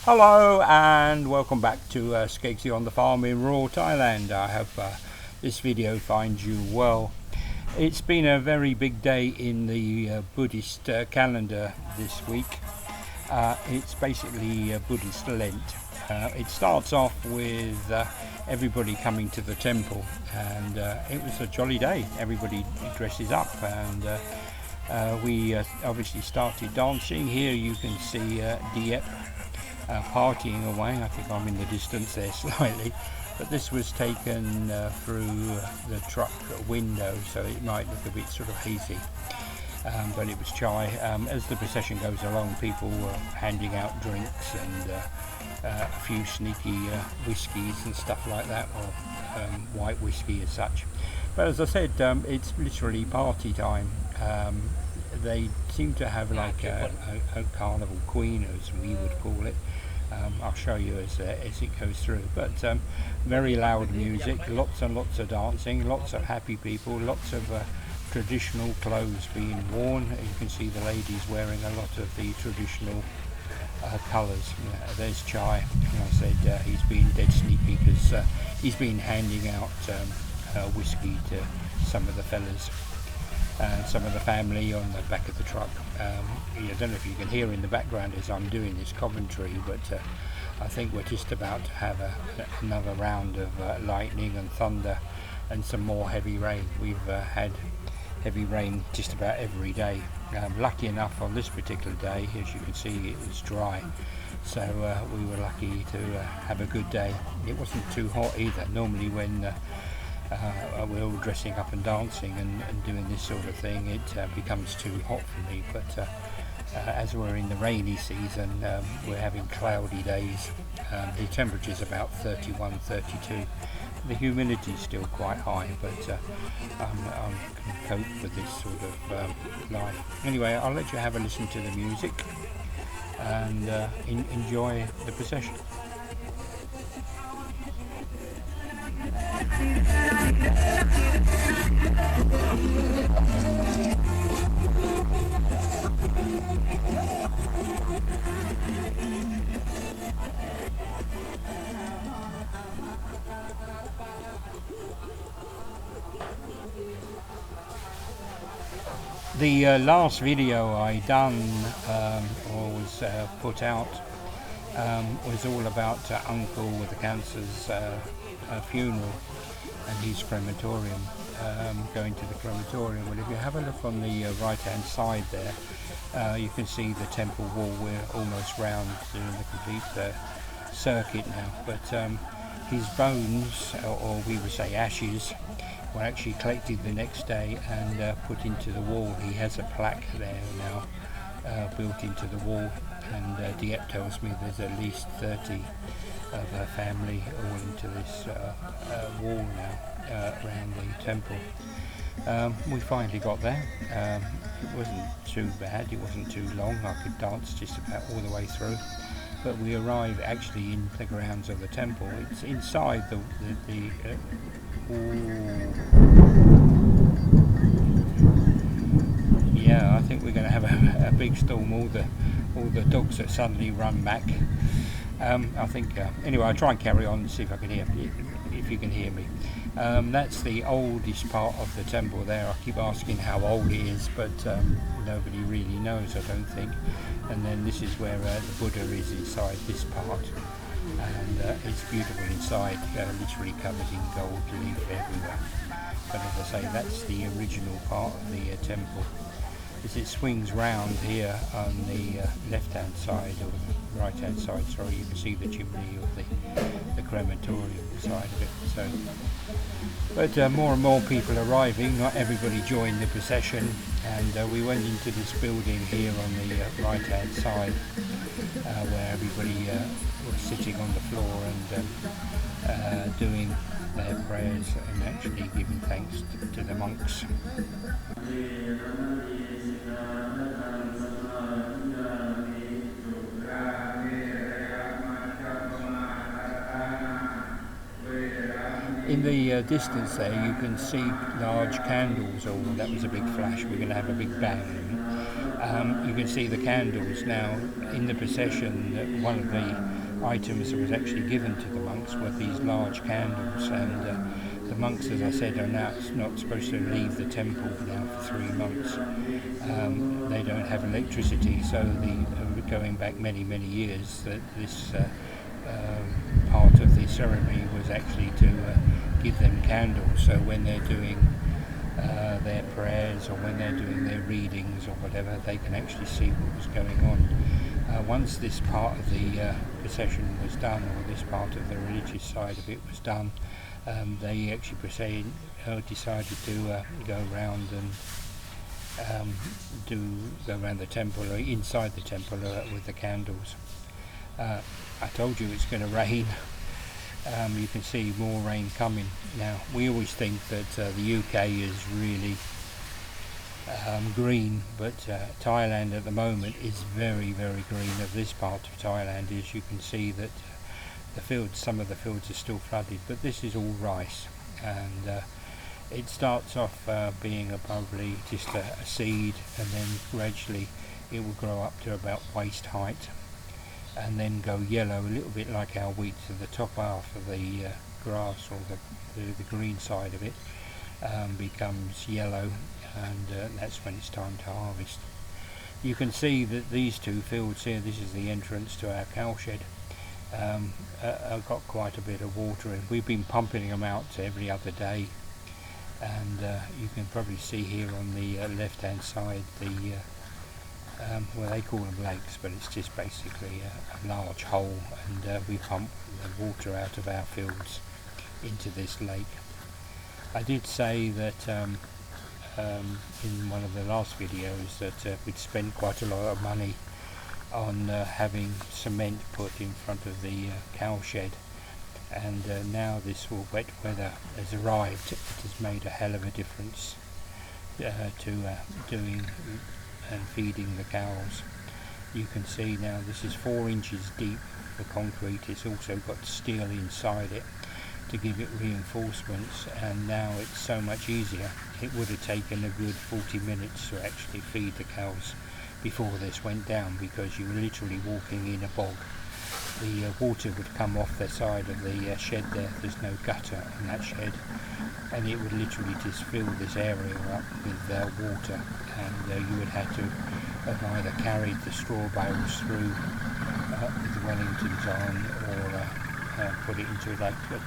Hello and welcome back to Skeggsy on the farm in Rural Thailand. I hope this video finds you well. It's been a very big day in the Buddhist calendar this week. It's basically Buddhist Lent. It starts off with everybody coming to the temple, and it was a jolly day. Everybody dresses up, and we obviously started dancing. Here you can see Diep partying away. I think I'm in the distance there slightly, but this was taken through the truck window, so it might look a bit sort of hazy, but it was chai. As the procession goes along, people were handing out drinks and a few sneaky whiskies and stuff like that, or white whiskey as such. But as I said, it's literally party time. They seem to have like a carnival queen, as we would call it. I'll show you as it goes through, but very loud music, lots and lots of dancing, lots of happy people, lots of traditional clothes being worn. You can see the ladies wearing a lot of the traditional colours. There's Chai, and I said he's been dead sneaky because he's been handing out whiskey to some of the fellas. Some of the family on the back of the truck. I don't know if you can hear in the background as I'm doing this commentary, but I think we're just about to have another round of lightning and thunder and some more heavy rain. We've had heavy rain just about every day. Lucky enough on this particular day, as you can see, it was dry, so we were lucky to have a good day. It wasn't too hot either. Normally when we're all dressing up and dancing and doing this sort of thing, it becomes too hot for me, but as we're in the rainy season, we're having cloudy days. The temperature's about 31, 32. The humidity's still quite high, but I can cope with this sort of life. Anyway, I'll let you have a listen to the music and enjoy the procession. The last video I done or was put out was all about Uncle with the Kheaphrrsa's funeral and his crematorium, going to the crematorium. Well, if you have a look on the right hand side there, you can see the temple wall. We're almost round doing the complete circuit now, but his bones, or we would say ashes, were actually collected the next day and put into the wall. He has a plaque there now built into the wall, and Diep tells me there's at least 30 of her family all into this wall now around the temple. We finally got there. It wasn't too bad, it wasn't too long. I could dance just about all the way through, but we arrived actually in the grounds of the temple. It's inside the yeah, I think we're going to have a big storm. All the dogs that suddenly run back. I think anyway, I'll try and carry on and see if I can hear, if you can hear me. That's the oldest part of the temple there. I keep asking how old it is, but nobody really knows, I don't think. And then this is where the Buddha is inside this part, and it's beautiful inside, literally covered in gold leaf everywhere. But as I say, that's the original part of the temple. As it swings round here on the left hand side, or the right hand side, sorry, you can see the chimney of the crematorium side of it. So, but more and more people arriving. Not everybody joined the procession, and we went into this building here on the right hand side, where everybody was sitting on the floor and doing their prayers and actually giving thanks to the monks. In the distance there you can see large candles. Oh, that was a big flash. We're going to have a big bang. You can see the candles now in the procession. That one of the items that was actually given to the monks were these large candles, and the monks, as I said, are now not supposed to leave the temple now for 3 months. They don't have electricity, so going back many years, that this part of the ceremony was actually to give them candles, so when they're doing their prayers, or when they're doing their readings or whatever, they can actually see what was going on. Once this part of the procession was done, or this part of the religious side of it was done, they actually decided to go around and go around the temple, or inside the temple, with the candles. I told you it's going to rain. You can see more rain coming. Now, we always think that the UK is really green, but Thailand at the moment is very green. Of this part of Thailand, as you can see that the fields, some of the fields are still flooded, but this is all rice, and it starts off being probably just a seed, and then gradually it will grow up to about waist height, and then go yellow, a little bit like our wheat. So the top half of the grass, or the green side of it, becomes yellow, and that's when it's time to harvest. You can see that these two fields here, this is the entrance to our cow shed, have got quite a bit of water in. We've been pumping them out every other day, and you can probably see here on the left hand side the well, they call them lakes, but it's just basically a large hole, and we pump the water out of our fields into this lake. I did say that in one of the last videos that we'd spent quite a lot of money on having cement put in front of the cow shed, and now this wet weather has arrived. It has made a hell of a difference to doing and feeding the cows. You can see now this is 4 inches deep, the concrete. It's also got steel inside it to give it reinforcements, and now it's so much easier. It would have taken a good 40 minutes to actually feed the cows before this went down, because you were literally walking in a bog. The water would come off the side of the shed there. There's no gutter in that shed, and it would literally just fill this area up with water, and you would have to have either carried the straw bales through with the Wellingtons on, or put it into a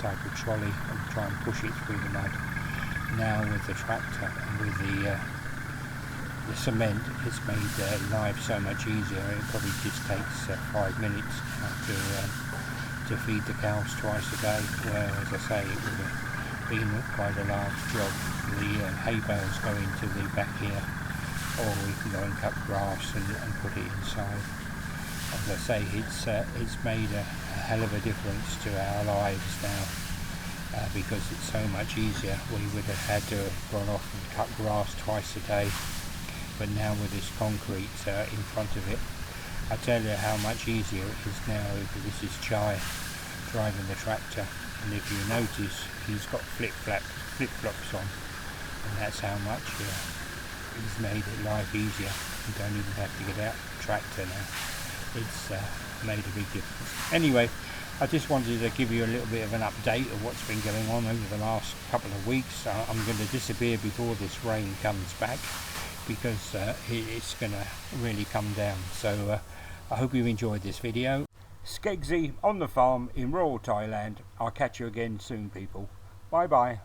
type of trolley and try and push it through the mud. Now with the tractor and with the cement, it's made life so much easier. It probably just takes 5 minutes to feed the cows twice a day, where, as I say, it would have been quite a large job. The hay bales go into the back here, or we can go and cut grass and put it inside. As I say, it's made a hell of a difference to our lives now, because it's so much easier. We would have had to have gone off and cut grass twice a day, but now with this concrete in front of it, I tell you how much easier it is now. This is Chai driving the tractor, and if you notice, he's got flip-flops on, and that's how much he's made it life easier. You don't even have to get out the tractor now. It's made a big difference. Anyway, I just wanted to give you a little bit of an update of what's been going on over the last couple of weeks. I'm going to disappear before this rain comes back, because it's going to really come down. So I hope you enjoyed this video. Skeggsy on the farm in rural Thailand. I'll catch you again soon, people. Bye bye.